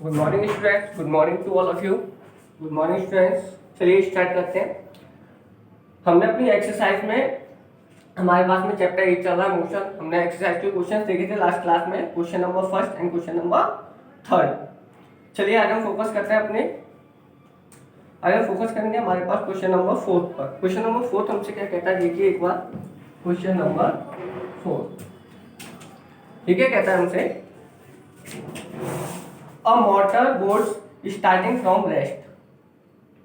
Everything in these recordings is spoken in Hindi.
Good morning students, good morning to all of you. Good morning students, चलिए स्टार्ट करते हैं। हमने अपनी एक्सरसाइज में, हमारे पास में चैप्टर 8 चल रहा है मोशन। हमने एक्सरसाइज के क्वेश्चन देखे थे लास्ट क्लास में, question number first and question number third. चलिए आज हम फोकस करते हैं आज हम फोकस करेंगे हमारे पास क्वेश्चन नंबर फोर्थ पर। क्वेश्चन नंबर फोर्थ हमसे क्या कहता है, देखिए एक बार क्वेश्चन नंबर फोर्थ। ठीक है, कहता है हमसे a motor boat starting from rest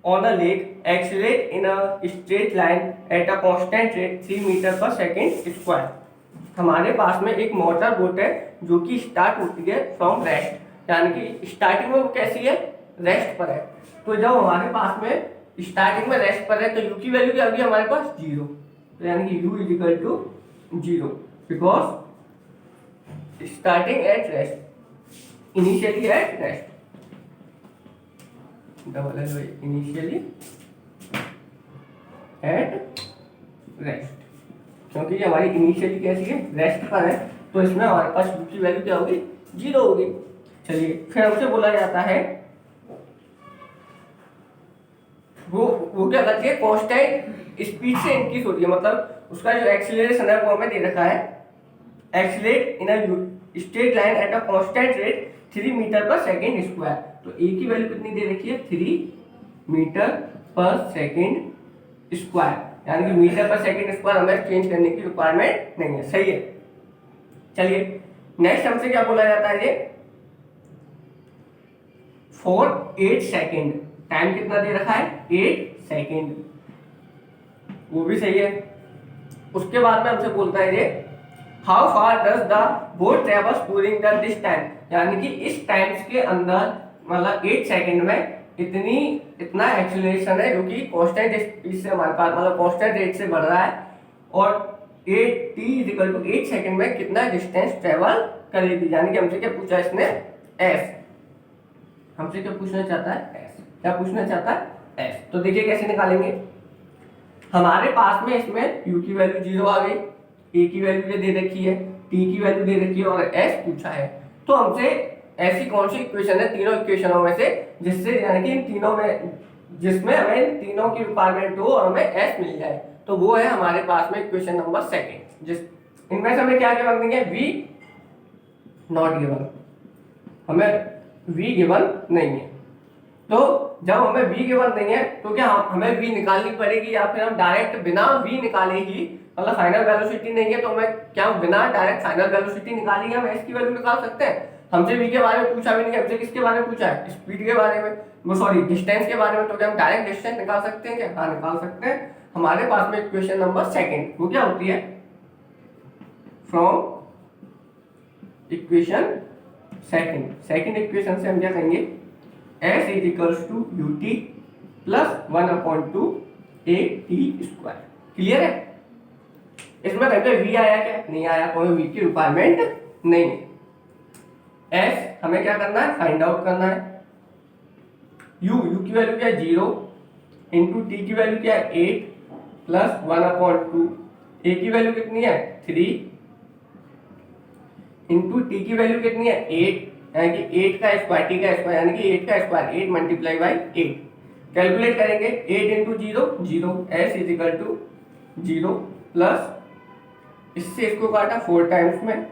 on a lake accelerate in a straight line at a constant rate 3 metre per second square. हमारे पास में एक मोटर बोट है जो कि स्टार्ट होती है फ्रॉम रेस्ट, यानी कि स्टार्टिंग में वो कैसी है, रेस्ट पर है। तो जब हमारे पास में स्टार्टिंग में रेस्ट पर है तो u की वैल्यू क्या होगी हमारे पास, जीरो। तो यानी कि u is equal to zero because starting at rest, initially at rest, double L initially at rest. क्योंकि ये हमारी इनिशियली कैसी है, रेस्ट पर है, तो इसमें हमारे पास u की वैल्यू क्या होगी, जीरो होगी। चलिए फिर हमसे बोला जाता है वो क्या करती है, कांस्टेंट स्पीड से इंक्रीज होती है, मतलब उसका जो एक्सीलरेशन है वो हमें दे रखा है, accelerate in a straight line at a constant rate 3 metre per second square. तो ए की वैल्यू कितनी दे रखी है, 3 मीटर पर सेकेंड स्क्वायर, यानी कि मीटर पर सेकेंड स्क्वायर हमें चेंज करने की रिक्वायरमेंट नहीं है। सही है। चलिए नेक्स्ट हमसे क्या बोला जाता है, ये फॉर 8 सेकेंड, टाइम कितना दे रखा है, 8 सेकेंड, वो भी सही है। उसके बाद में हमसे बोलता है ये how far does the boat travels during the this time, यानी कि इस टाइम्स के अंदर, मतलब 8 सेकंड में इतना एक्सीलरेशन है जो कि कांस्टेंट स्पीड से हमारे पास, मतलब कांस्टेंट रेट से बढ़ रहा है, और 8 सेकंड में कितना डिस्टेंस ट्रेवल करेगी। यानी कि हमसे क्या पूछा इसने, एस। हमसे क्या पूछना चाहता है, एस। क्या पूछना चाहता है, एस। तो देखिए कैसे निकालेंगे। हमारे पास में इसमें u की वैल्यू जीरो आ गई, a की वैल्यू दे रखी है, t की वैल्यू दे रखी है और s पूछा है। तो हमसे ऐसी कौन सी इक्वेशन है तीनों इक्वेशनों में से जिससे, यानी कि इन तीनों में जिसमें हमें तीनों की रिक्वायरमेंट हो और हमें s मिल जाए, तो वो है हमारे पास में इक्वेशन नंबर सेकेंड। जिस इनमें से हमें क्या गिवन देंगे, v नॉट गिवन, हमें v गिवन नहीं है। तो जब हमें v गिवन नहीं है तो क्या हमें v निकालनी पड़ेगी, या फिर हम डायरेक्ट बिना v निकाले ही, मतलब फाइनल वेलोसिटी नहीं है तो हमें क्या बिना डायरेक्ट फाइनल वेलोसिटी निकाली हम s की वैल्यू निकाल सकते हैं। हमसे v के बारे में पूछा भी नहीं, हमसे किसके बारे में पूछा है, स्पीड के बारे में, वो सॉरी डिस्टेंस के बारे में। तो क्या हम डायरेक्ट डिस्टेंस निकाल सकते हैं क्या, हाँ निकाल सकते हैं। हमारे पास में इक्वेशन नंबर सेकेंड वो क्या होती है, फ्रॉम इक्वेशन सेकेंड इक्वेशन से हम क्या कहेंगे, s is equals to ut plus 1/2 at square. Clear है। इसमें कहीं पे v आया क्या, नहीं आया, कोई v की रिक्वायरमेंट नहीं है। s हमें क्या करना है, फाइंड आउट करना है। u की वैल्यू क्या है, 0 इंटू t की वैल्यू क्या है, 8 प्लस 1/2, a की वैल्यू कितनी है, 3 इंटू t की वैल्यू कितनी है, 8, यानी कि 8 का स्क्वायर, t का स्क्वायर, यानी कि 8 का स्क्वायर, 8 मल्टीप्लाई बाई 8। कैलकुलेट करेंगे, 8 into 0 0, s is equal to 0 plus, इससे इसको काटा 4 टाइम्स में,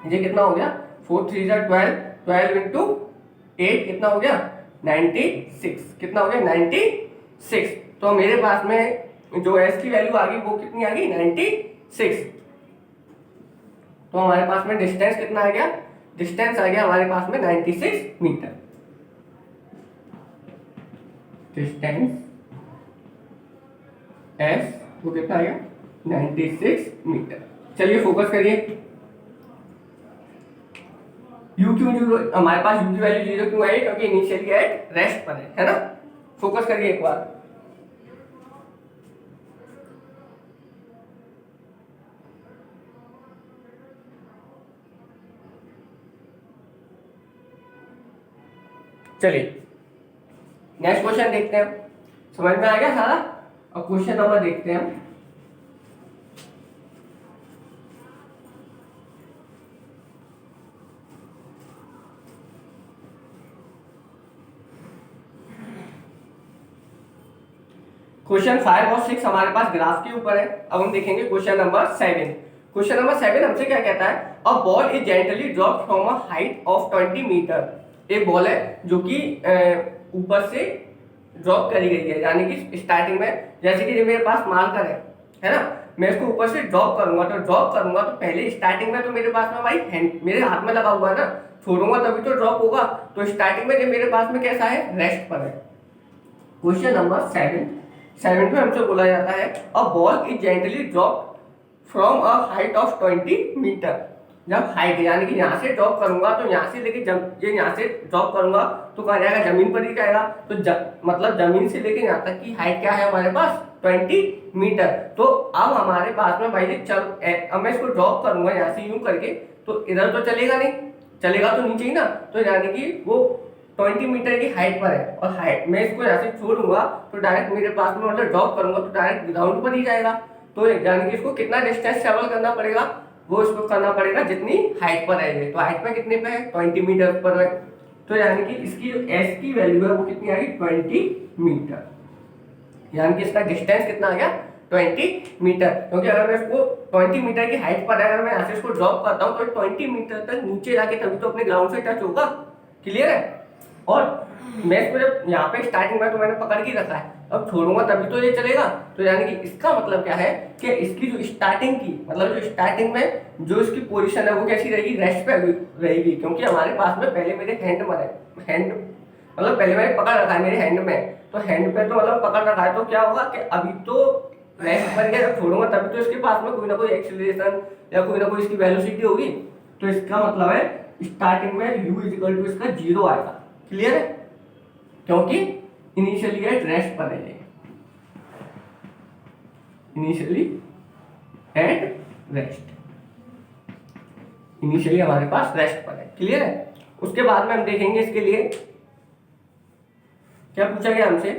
ये कितना हो गया, 4 3 जा 12, 12 इंटू 8 कितना हो गया, 96, कितना हो गया, 96। तो मेरे पास में जो s की वैल्यू आ गई वो कितनी आ गई, 96। तो हमारे पास में डिस्टेंस कितना आ गया, डिस्टेंस आ गया हमारे पास में 96 मीटर। डिस्टेंस s वो कितना आ गया, 96 मीटर। चलिए फोकस करिए, u क्यों जीरो, हमारे पास u की वैल्यू जीरो क्यों आई, क्योंकि इनिशियली एट रेस्ट पर है ना। फोकस करिए एक बार। चलिए नेक्स्ट क्वेश्चन देखते हैं, समझ में आ गया सारा। और क्वेश्चन नंबर देखते हैं हम। क्वेश्चन 5 और 6 हमारे पास ग्राफ के ऊपर है। अब हम देखेंगे क्वेश्चन नंबर 7। क्वेश्चन नंबर 7 हमसे क्या कहता है, a ball is gently drop from a height of 20 metre. एक बॉल है जो कि ऊपर से ड्रॉप करी गई है, यानी कि स्टार्टिंग में जैसे कि मेरे पास मार्कर है ना, मैं इसको ऊपर से ड्रॉप करूंगा तो पहले स्टार्टिंग में तो मेरे पास में भाई हैंड मेरे हाथ में लगा हुआ है ना, छोड़ूंगा तभी तो ड्रॉप होगा। तो स्टार्टिंग में जो मेरे पास में कैसा है, रेस्ट पर है। क्वेश्चन नंबर 7 में हमसे बोला जाता है a ball is gently drop from a height of 20 metre. जब हाइट यानी कि यहाँ से ड्रॉप करूंगा तो यहाँ से लेके ये यहाँ से ड्रॉप करूंगा तो कहाँ जाएगा, जमीन पर ही जाएगा। तो मतलब जमीन से लेके यहाँ तक की हाइट क्या है हमारे पास, 20 मीटर। तो अब हमारे पास में भाई अब मैं इसको ड्रॉप करूंगा यहाँ से यूं करके, तो इधर तो चलेगा नहीं, चलेगा तो नीचे ही ना। तो यानी कि वो 20 मीटर की हाइट पर है और हाइट मैं इसको यहाँ से छोड़ूंगा तो डायरेक्ट मेरे पास में, मतलब ड्रॉप करूंगा तो डायरेक्ट ग्राउंड पर ही जाएगा। तो यानी कि इसको कितना डिस्टेंस ट्रेवल करना पड़ेगा, वो इसको करना पड़ेगा जितनी हाइट पर है। तो हाइट में कितने पे है, 20 मीटर पर है। तो यानी कि इसकी जो एस की वैल्यू है वो कितनी आ गई, 20 मीटर। यानी कि इसका डिस्टेंस कितना आ गया, 20 मीटर। क्योंकि अगर मैं इसको 20 मीटर की हाइट पर अगर मैं यहाँ से इसको ड्रॉप करता हूँ तो 20 मीटर तक नीचे जाके तभी तो अपने ग्राउंड से टच होगा। क्लियर है। और मैं इसको जब यहाँ पे स्टार्टिंग में तो मैंने पकड़ के रखा है, अब छोड़ूंगा तभी तो ये चलेगा। तो यानी कि इसका मतलब क्या है कि इसकी जो स्टार्टिंग की, मतलब जो स्टार्टिंग में जो इसकी पोजीशन है वो कैसी रहेगी, रेस्ट पे रहेगी। क्योंकि हमारे पास में पहले मेरे हैंड मतलब पहले मैंने पकड़ रखा है मेरे हैंड में, तो हैंड पे तो मतलब पकड़ रखा है। तो क्या होगा कि अभी तो रेस्ट पर गया, जब छोड़ूंगा तभी तो इसके पास में कोई ना कोई एक्सीलरेशन या कोई ना कोई इसकी वेलोसिटी होगी। तो इसका मतलब है स्टार्टिंग में u इक्वल टू इसका 0 आएगा। क्लियर है, क्योंकि इनिशियली एट रेस्ट पर है, इनिशियली एट रेस्ट, इनिशियली हमारे पास रेस्ट पर है। क्लियर है। उसके बाद में हम देखेंगे इसके लिए क्या पूछा गया हमसे,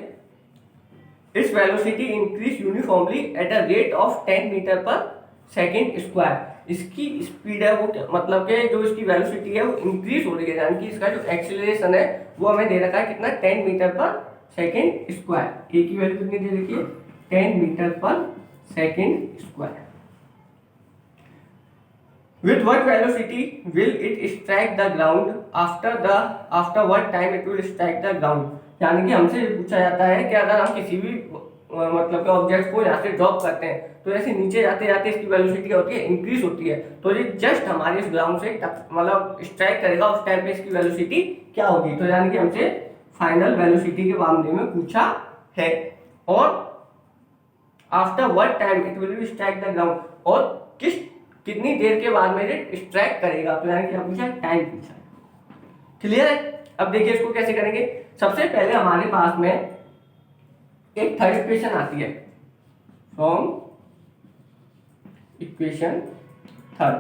its velocity increase uniformly at a rate of 10 metre per second square. इसकी स्पीड है वो मतलब कि जो इसकी वेलोसिटी है वो इंक्रीज हो रही है, यानी कि इसका जो एक्सीलरेशन है वो हमें दे रखा है कितना, 10 मीटर पर सेकेंड स्क्वायर। ए की वैल्यू कितनी दे रखी है, 10 metre per second square. With what velocity will it strike the ground after what time it will strike the ground? यानी कि हमसे पूछा जाता है कि अगर हम किसी भी मतलब के ऑब्जेक्ट को यहाँ से ड्रॉप करते हैं तो ऐसे नीचे जाते जाते इसकी वेलोसिटी क्या होती है, इंक्रीज होती है। तो ये जस्ट हमारे इस ग्राउंड से मतलब स्ट्राइक करेगा, उस टाइम पे इसकी वेलोसिटी क्या होगी। तो यानी कि हमसे फाइनल वेलोसिटी के मामले में पूछा है, और after what time it will strike the ground, और कितनी देर के बाद में स्ट्राइक करेगा। तो यानी कि पूछा टाइम पूछा। क्लियर है। अब देखिए इसको कैसे करेंगे। सबसे पहले हमारे पास में एक थर्ड इक्वेशन आती है, from equation third,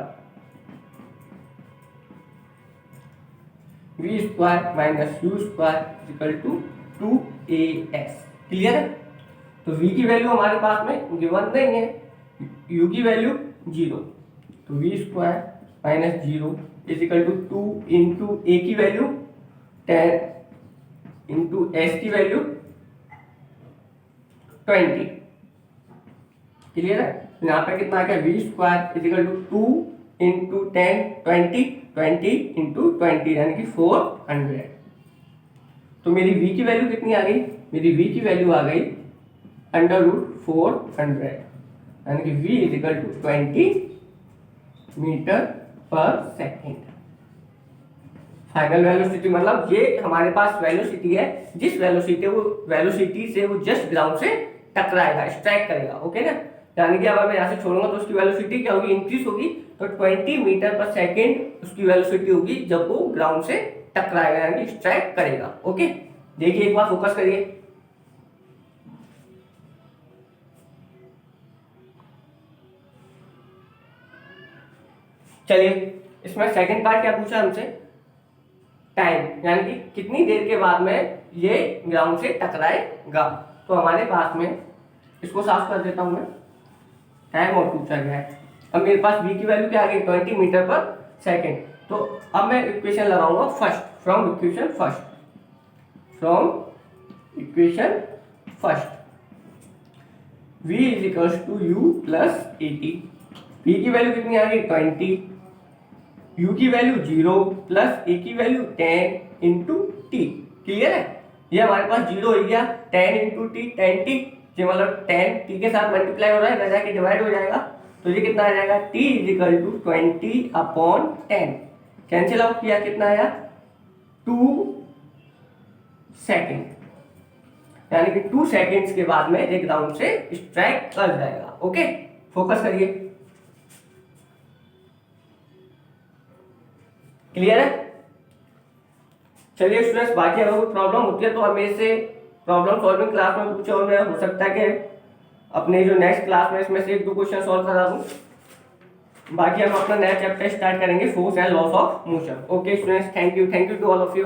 v square minus u square equal to 2as। Clear है। तो v की वैल्यू हमारे पास में गिवन नहीं है, u की वैल्यू 0, तो v square minus 0 is equal to 2 into a की वैल्यू 10 इंटू s की वैल्यू 20। क्लियर है। तो यहाँ पे कितना आ गया, v square is equal to 2 into 10 20 into 20 यानी कि 400। तो मेरी v की वैल्यू कितनी आ गई, मेरी v की वैल्यू आ गई √400, यानी कि v is equal to 20 metre per second. Final velocity मतलब ये हमारे पास वेलोसिटी है, जिस वेलोसिटी से वो जस्ट ग्राउंड से टकराएगा, स्ट्राइक करेगा। ओके ना। यानी कि अगर मैं यहाँ से छोड़ूंगा तो उसकी वेलोसिटी क्या होगी, इंक्रीज होगी। तो 20 मीटर पर सेकेंड उसकी वेलोसिटी होगी जब वो ग्राउंड से टकराएगा, यानी कि स्ट्राइक करेगा। ओके, देखिए एक बार फोकस करिए। चलिए इसमें सेकंड पार्ट क्या पूछा हमसे, टाइम, यानी कि कितनी देर के बाद में ये ग्राउंड से टकराएगा। तो हमारे पास में इसको साफ कर देता हूं मैं, टाइम और पूछा गया है। अब मेरे पास v की वैल्यू क्या आ गई, 20 मीटर पर सेकेंड। तो अब मैं इक्वेशन लगाऊंगा first, from equation first. v is equals to u plus A T. v की वैल्यू कितनी आ गई 20, u की वैल्यू 0 प्लस a की वैल्यू 10 इंटू टी। क्लियर है? ये हमारे पास 0 हो गया, 10 इंटू टी 10t, ये मतलब 10 टी के साथ मल्टीप्लाई हो रहा है, ना जाके डिवाइड हो जाएगा, तो ये कितना आ जाएगा t is equal to 20/10। Cancel out किया, कितना आया 2 सेकेंड, यानी कि 2 सेकेंड्स के बाद में ये ग्राउंड से स्ट्राइक कर जाएगा। ओके, फोकस करिए। क्लियर है? चलिए स्टूडेंट्स, बाकी अगर कोई प्रॉब्लम होती है तो आप मेरे से प्रॉब्लम सॉल्विंग क्लास में पूछे, और मैं हो सकता है कि अपने जो नेक्स्ट क्लास में इसमें से 1-2 क्वेश्चन सॉल्व करा दूं। बाकी हम अपना नया चैप्टर स्टार्ट करेंगे, force and laws of motion. Okay students, thank you to all of you.